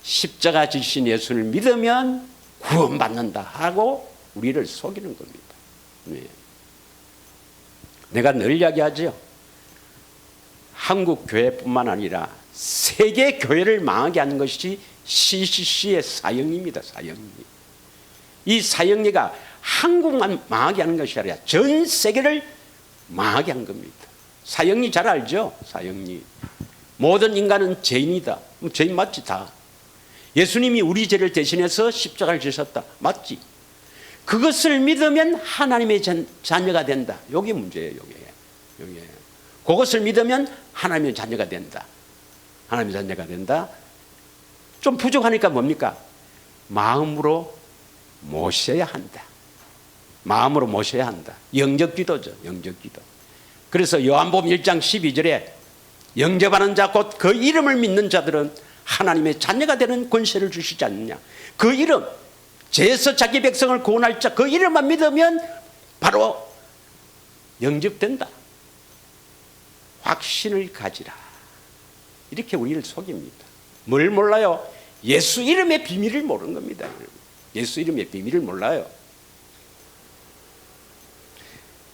십자가 지신 예수를 믿으면 구원받는다 하고 우리를 속이는 겁니다. 네. 내가 늘 이야기하죠. 한국 교회뿐만 아니라 세계 교회를 망하게 하는 것이 CCC의 사형리입니다. 사형리. 이 사형리가 한국만 망하게 하는 것이 아니라 전 세계를 망하게 한 겁니다. 사형리 잘 알죠? 사형리. 모든 인간은 죄인이다. 죄인 맞지 다. 예수님이 우리 죄를 대신해서 십자가를 지셨다. 맞지? 그것을 믿으면 하나님의 자녀가 된다. 이게 문제예요. 이게. 그것을 믿으면 하나님의 자녀가 된다. 하나님의 자녀가 된다. 좀 부족하니까 뭡니까? 마음으로 모셔야 한다. 마음으로 모셔야 한다. 영접 기도죠. 영접 기도. 그래서 요한복음 1장 12절에 영접하는 자 곧 그 이름을 믿는 자들은 하나님의 자녀가 되는 권세를 주시지 않느냐. 그 이름, 죄에서 자기 백성을 구원할 자, 그 이름만 믿으면 바로 영접된다. 확신을 가지라. 이렇게 우리를 속입니다. 뭘 몰라요? 예수 이름의 비밀을 모르는 겁니다. 예수 이름의 비밀을 몰라요.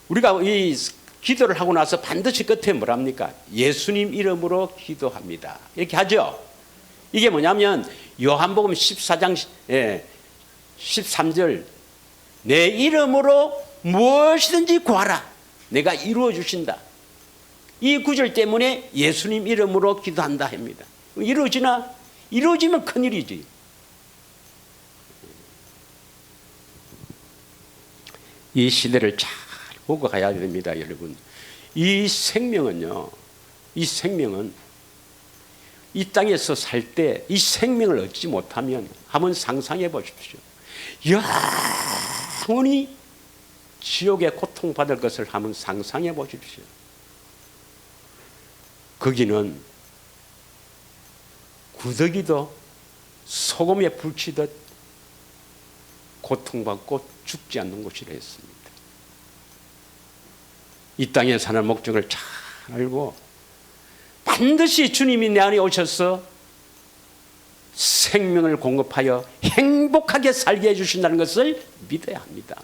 우리가 이 기도를 하고 나서 반드시 끝에 뭐랍니까? 예수님 이름으로 기도합니다. 이렇게 하죠. 이게 뭐냐면 요한복음 14장 13절 내 이름으로 무엇이든지 구하라. 내가 이루어 주신다. 이 구절 때문에 예수님 이름으로 기도한다 합니다. 이루어지나? 이루어지면 큰일이지. 이 시대를 잘 보고 가야 됩니다, 여러분. 이 생명은요, 이 생명은 이 땅에서 살 때 이 생명을 얻지 못하면 한번 상상해 보십시오. 영원히 지옥에 고통받을 것을 한번 상상해 보십시오. 거기는 구더기도 소금에 불치듯 고통받고 죽지 않는 곳이라 했습니다. 이 땅에 사는 목적을 잘 알고 반드시 주님이 내 안에 오셔서 생명을 공급하여 행복하게 살게 해주신다는 것을 믿어야 합니다.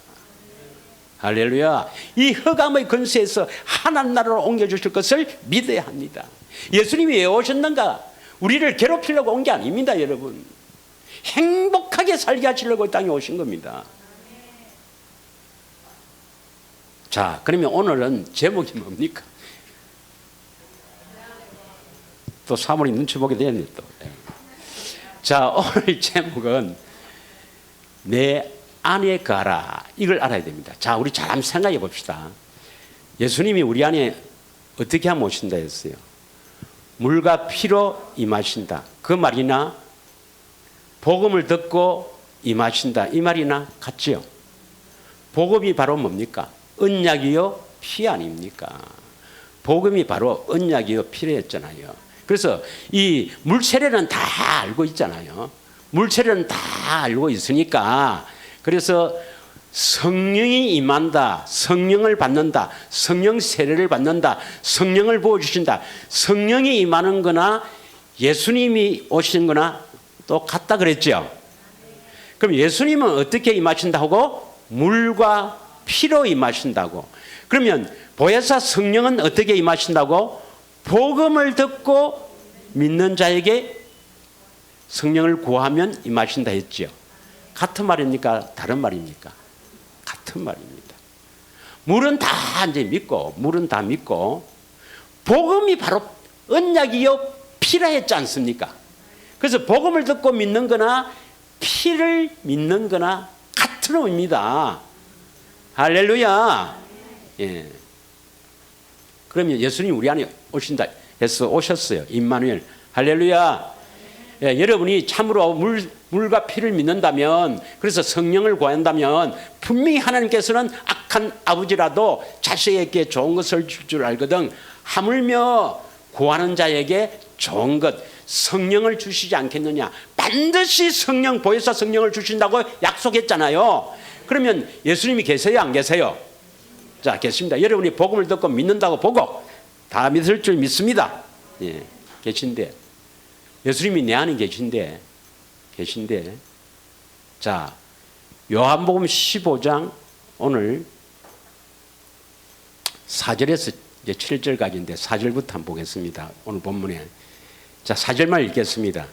할렐루야. 이 흑암의 근세에서 하나님 나라로 옮겨주실 것을 믿어야 합니다. 예수님이 왜 오셨는가? 우리를 괴롭히려고 온 게 아닙니다, 여러분. 행복하게 살게 하시려고 이 땅에 오신 겁니다. 자, 그러면 오늘은 제목이 뭡니까? 또 사모님 눈치 보게 되네 또. 자, 오늘 제목은 내 안에 가라. 이걸 알아야 됩니다. 자, 우리 잘 한번 생각해 봅시다. 예수님이 우리 안에 어떻게 하면 오신다 했어요? 물과 피로 임하신다. 그 말이나 복음을 듣고 임하신다. 이 말이나 같지요? 복음이 바로 뭡니까? 언약이요 피 아닙니까? 복음이 바로 언약이요 피였잖아요. 그래서 이 물세례는 다 알고 있잖아요. 물세례는 다 알고 있으니까 그래서 성령이 임한다. 성령을 받는다. 성령 세례를 받는다. 성령을 부어주신다. 성령이 임하는 거나 예수님이 오신 거나 똑같다 그랬죠. 그럼 예수님은 어떻게 임하신다고? 물과 피로 임하신다고. 그러면 보혜사 성령은 어떻게 임하신다고? 복음을 듣고 믿는 자에게 성령을 구하면 임하신다 했죠. 같은 말입니까? 다른 말입니까? 같은 말입니다. 물은 다 이제 믿고, 물은 다 믿고, 복음이 바로 언약이요 피라 했지 않습니까? 그래서 복음을 듣고 믿는 거나 피를 믿는 거나 같은 의미입니다. 할렐루야. 예. 그러면 예수님 우리 안에 오신다 해서 오셨어요. 임마누엘. 할렐루야. 예, 여러분이 참으로 물과 피를 믿는다면, 그래서 성령을 구한다면 분명히 하나님께서는 악한 아버지라도 자식에게 좋은 것을 줄 줄 알거든. 하물며 구하는 자에게 좋은 것, 성령을 주시지 않겠느냐. 반드시 성령, 보혜사 성령을 주신다고 약속했잖아요. 그러면 예수님이 계세요, 안 계세요? 자, 계십니다. 여러분이 복음을 듣고 믿는다고 보고 다 믿을 줄 믿습니다. 예, 계신데 예수님이 내 안에 계신데 자, 요한복음 15장 오늘 4절에서 이제 7절까지인데 4절부터 한번 보겠습니다. 오늘 본문에. 자, 4절만 읽겠습니다.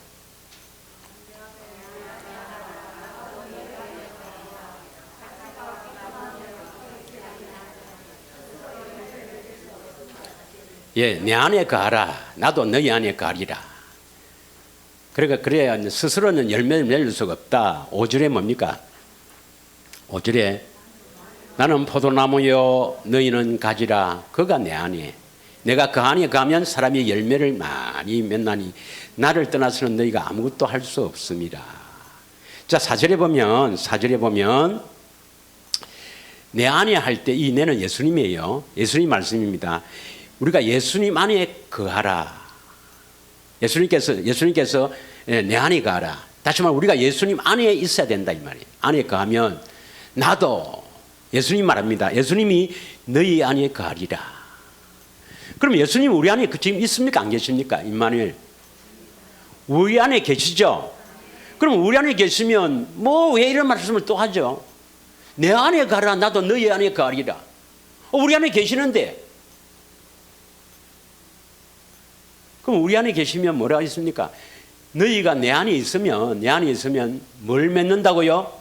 예, 내 안에 거하라. 나도 너희 안에 거하리라. 그러니까 그래야 스스로는 열매를 맺을 수가 없다. 5절에 뭡니까? 5절에 나는 포도나무요 너희는 가지라. 그가 내 안에. 내가 그 안에 가면 사람이 열매를 많이 맺나니 나를 떠나서는 너희가 아무것도 할 수 없습니다. 자, 4절에 보면 내 안에 할 때 이 내는 예수님이에요. 예수님 말씀입니다. 우리가 예수님 안에 거하라. 예수님께서 내 안에 거하라. 다시 말하면 우리가 예수님 안에 있어야 된다 이 말이에요. 안에 거하면 나도 예수님 말합니다. 예수님이 너희 안에 거하리라. 그럼 예수님 우리 안에 지금 있습니까? 안 계십니까? 임마누엘. 우리 안에 계시죠? 그럼 우리 안에 계시면 뭐 왜 이런 말씀을 또 하죠? 내 안에 가라. 나도 너희 안에 거하리라. 우리 안에 계시는데 그럼 우리 안에 계시면 뭐라고 했습니까? 너희가 내 안에 있으면 뭘 맺는다고요?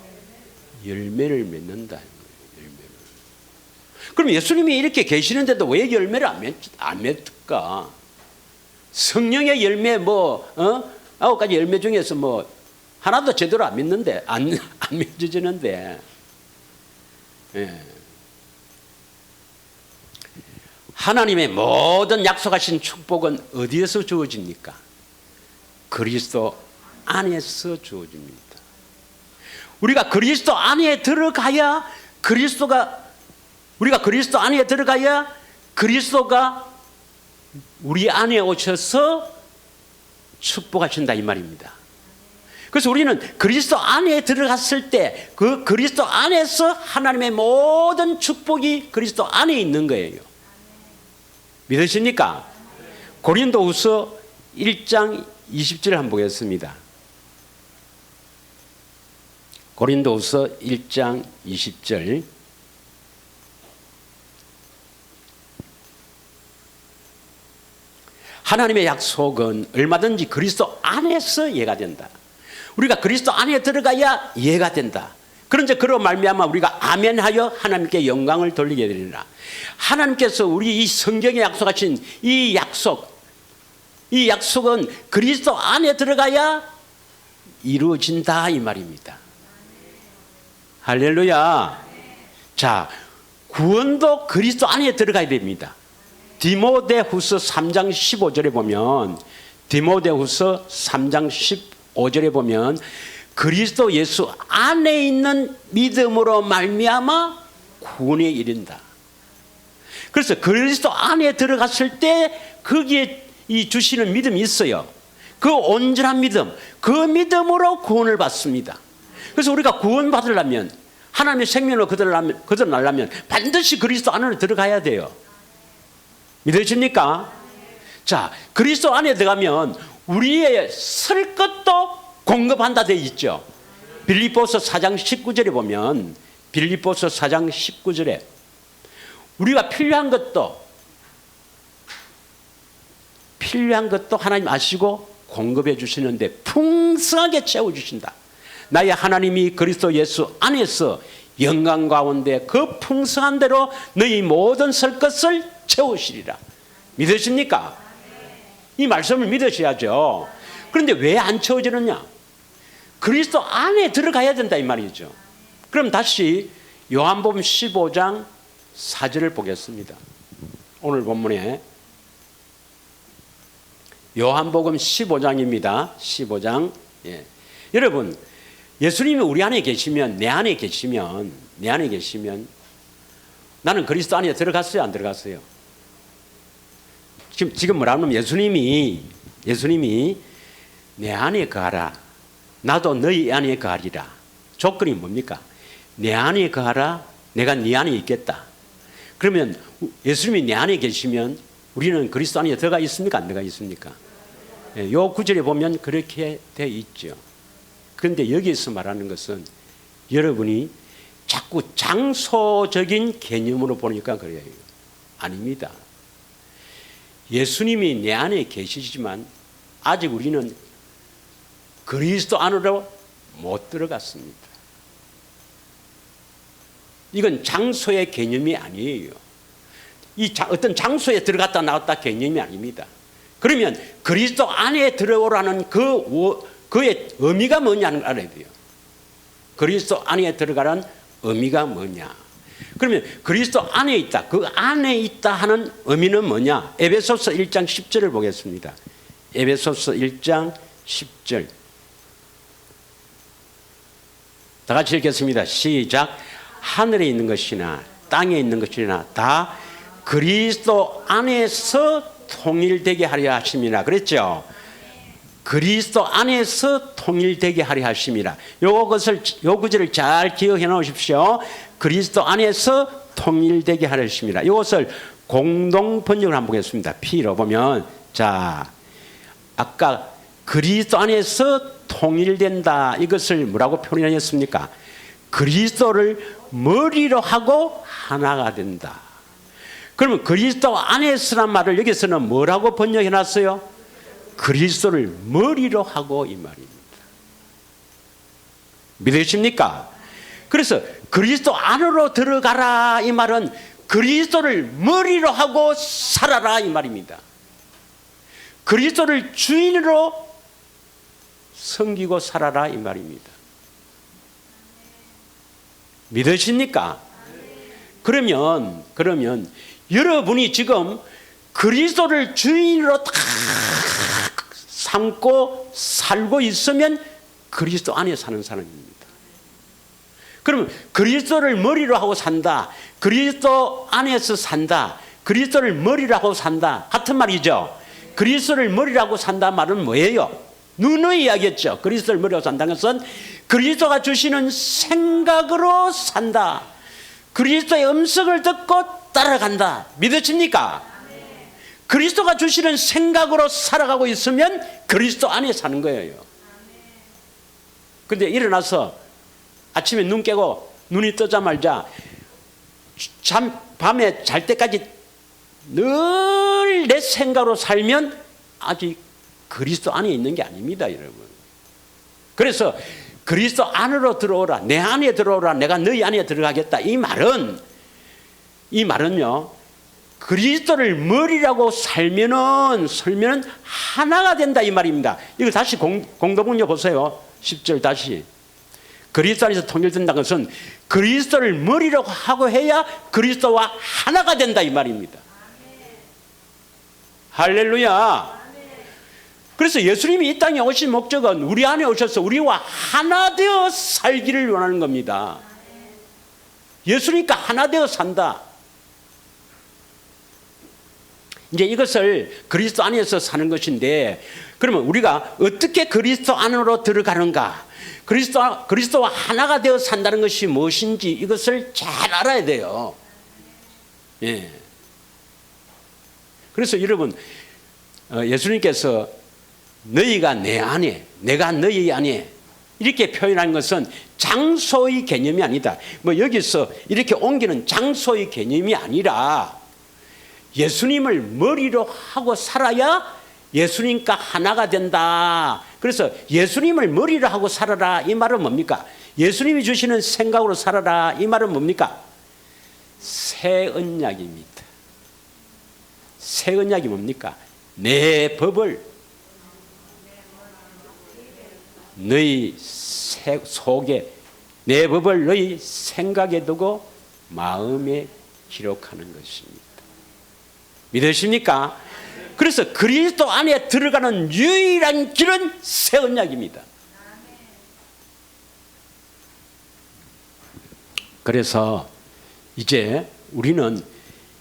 열매를 맺는다. 열매를. 그럼 예수님이 이렇게 계시는데도 왜 열매를 안 맺을까? 성령의 열매 9가지 열매 중에서 하나도 제대로 안 맺는데 안 맺어지는데. 예. 하나님의 모든 약속하신 축복은 어디에서 주어집니까? 그리스도 안에서 주어집니다. 우리가 그리스도 안에 들어가야 우리가 그리스도 안에 들어가야 그리스도가 우리 안에 오셔서 축복하신다 이 말입니다. 그래서 우리는 그리스도 안에 들어갔을 때 그 그리스도 안에서 하나님의 모든 축복이 그리스도 안에 있는 거예요. 믿으십니까? 고린도후서 1장 20절을 한번 보겠습니다. 고린도후서 1장 20절. 하나님의 약속은 얼마든지 그리스도 안에서 이해가 된다. 우리가 그리스도 안에 들어가야 이해가 된다. 그런데 그로 말미암아 우리가 아멘하여 하나님께 영광을 돌리게 되리라. 하나님께서 우리 이 성경에 약속하신 이 약속은 그리스도 안에 들어가야 이루어진다 이 말입니다. 할렐루야. 자, 구원도 그리스도 안에 들어가야 됩니다. 디모데후서 3장 15절에 보면 그리스도 예수 안에 있는 믿음으로 말미암아 구원에 이른다. 그래서 그리스도 안에 들어갔을 때 거기에 이 주시는 믿음이 있어요. 그 온전한 믿음, 그 믿음으로 구원을 받습니다. 그래서 우리가 구원 받으려면 하나님의 생명을 거듭나려면 반드시 그리스도 안으로 들어가야 돼요. 믿으십니까? 자, 그리스도 안에 들어가면 우리의 설 것도 공급한다 되어 있죠. 빌립보서 4장 19절에 보면 빌립보서 4장 19절에 우리가 필요한 것도 하나님 아시고 공급해 주시는데 풍성하게 채워주신다. 나의 하나님이 그리스도 예수 안에서 영광 가운데 그 풍성한 대로 너희 모든 설 것을 채우시리라. 믿으십니까? 이 말씀을 믿으셔야죠. 그런데 왜 안 채워지느냐? 그리스도 안에 들어가야 된다 이 말이죠. 그럼 다시 요한복음 15장 4절을 보겠습니다. 오늘 본문에 요한복음 15장입니다. 15장. 예. 여러분, 예수님이 우리 안에 계시면, 내 안에 계시면 나는 그리스도 안에 들어갔어요, 안 들어갔어요? 지금 뭐라면 예수님이 내 안에 거하라. 나도 너희 안에 거하리라. 조건이 뭡니까? 내 안에 거하라. 내가 네 안에 있겠다. 그러면 예수님이 내 안에 계시면 우리는 그리스도 안에 들어가 있습니까? 안 들어가 있습니까? 요 구절에 보면 그렇게 되어 있죠. 그런데 여기에서 말하는 것은 여러분이 자꾸 장소적인 개념으로 보니까 그래요. 아닙니다. 예수님이 내 안에 계시지만 아직 우리는 그리스도 안으로 못 들어갔습니다. 이건 장소의 개념이 아니에요. 어떤 장소에 들어갔다 나왔다 개념이 아닙니다. 그러면 그리스도 안에 들어오라는 그의 의미가 뭐냐는 걸 알아야 돼요. 그리스도 안에 들어가라는 의미가 뭐냐. 그러면 그리스도 안에 있다. 그 안에 있다 하는 의미는 뭐냐. 에베소서 1장 10절을 보겠습니다. 에베소서 1장 10절. 다 같이 읽겠습니다. 시작. 하늘에 있는 것이나 땅에 있는 것이나 다 그리스도 안에서 통일되게 하려 하심이라 그랬죠. 그리스도 안에서 통일되게 하려 하심이라. 요 구절을 잘 기억해 놓으십시오. 그리스도 안에서 통일되게 하려 하심이라. 이것을 공동 번역을 한번 보겠습니다. P로 보면 자, 아까 그리스도 안에서 통일된다. 이것을 뭐라고 표현했습니까? 그리스도를 머리로 하고 하나가 된다. 그러면 그리스도 안에서란 말을 여기서는 뭐라고 번역해 놨어요? 그리스도를 머리로 하고 이 말입니다. 믿으십니까? 그래서 그리스도 안으로 들어가라 이 말은 그리스도를 머리로 하고 살아라 이 말입니다. 그리스도를 주인으로 섬기고 살아라 이 말입니다. 믿으십니까? 그러면 여러분이 지금 그리스도를 주인으로 다 삼고 살고 있으면 그리스도 안에 사는 사람입니다. 그러면 그리스도를 머리로 하고 산다. 그리스도 안에서 산다. 그리스도를 머리로 하고 산다. 같은 말이죠. 그리스도를 머리로 하고 산다 말은 뭐예요? 누누이 이야기했죠. 그리스도를 머리로 산다는 것은 그리스도가 주시는 생각으로 산다. 그리스도의 음성을 듣고 따라간다. 믿으십니까? 그리스도가 주시는 생각으로 살아가고 있으면 그리스도 안에 사는 거예요. 그런데 일어나서 아침에 눈 깨고 눈이 뜨자마자 밤에 잘 때까지 늘 내 생각으로 살면 아직 그리스도 안에 있는 게 아닙니다, 여러분. 그래서 그리스도 안으로 들어오라, 내 안에 들어오라, 내가 너희 안에 들어가겠다. 이 말은요, 그리스도를 머리라고 살면은 하나가 된다 이 말입니다. 이거 다시 공동문요 보세요. 10절 다시. 그리스도 안에서 통일된다는 것은 그리스도를 머리로 하고 해야 그리스도와 하나가 된다 이 말입니다. 할렐루야. 그래서 예수님이 이 땅에 오신 목적은 우리 안에 오셔서 우리와 하나 되어 살기를 원하는 겁니다. 예수니까 하나 되어 산다. 이제 이것을 그리스도 안에서 사는 것인데, 그러면 우리가 어떻게 그리스도 안으로 들어가는가? 그리스도와 하나가 되어 산다는 것이 무엇인지 이것을 잘 알아야 돼요. 예. 그래서 여러분, 예수님께서 너희가 내 안에, 내가 너희 안에 이렇게 표현한 것은 장소의 개념이 아니다. 뭐 여기서 이렇게 옮기는 장소의 개념이 아니라 예수님을 머리로 하고 살아야 예수님과 하나가 된다. 그래서 예수님을 머리로 하고 살아라 이 말은 뭡니까? 예수님이 주시는 생각으로 살아라 이 말은 뭡니까? 새 언약입니다. 새 언약이 뭡니까? 내 법을 너희 속에, 내 법을 너희 생각에 두고 마음에 기록하는 것입니다. 믿으십니까? 그래서 그리스도 안에 들어가는 유일한 길은 새 언약입니다. 그래서 이제 우리는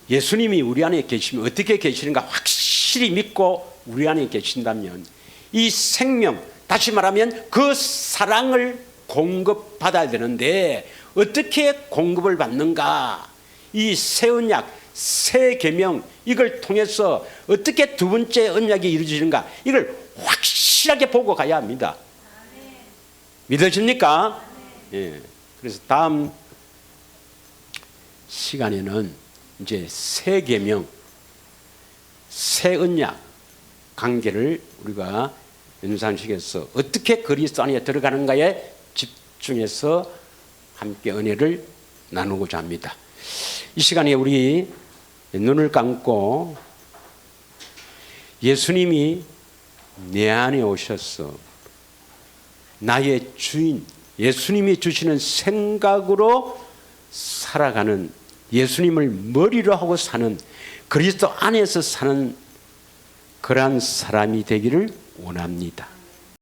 예수님이 우리 안에 계시면 어떻게 계시는가 확실히 믿고 우리 안에 계신다면 이 생명, 다시 말하면 그 사랑을 공급받아야 되는데 어떻게 공급을 받는가? 이 새 언약, 새 계명, 이걸 통해서 어떻게 두 번째 언약이 이루어지는가? 이걸 확실하게 보고 가야 합니다. 믿으십니까? 예. 그래서 다음 시간에는 이제 새 계명, 새 언약 관계를 우리가 연산식에서 어떻게 그리스도 안에 들어가는가에 집중해서 함께 은혜를 나누고자 합니다. 이 시간에 우리 눈을 감고 예수님이 내 안에 오셔서 나의 주인, 예수님이 주시는 생각으로 살아가는, 예수님을 머리로 하고 사는, 그리스도 안에서 사는 그러한 사람이 되기를 원합니다.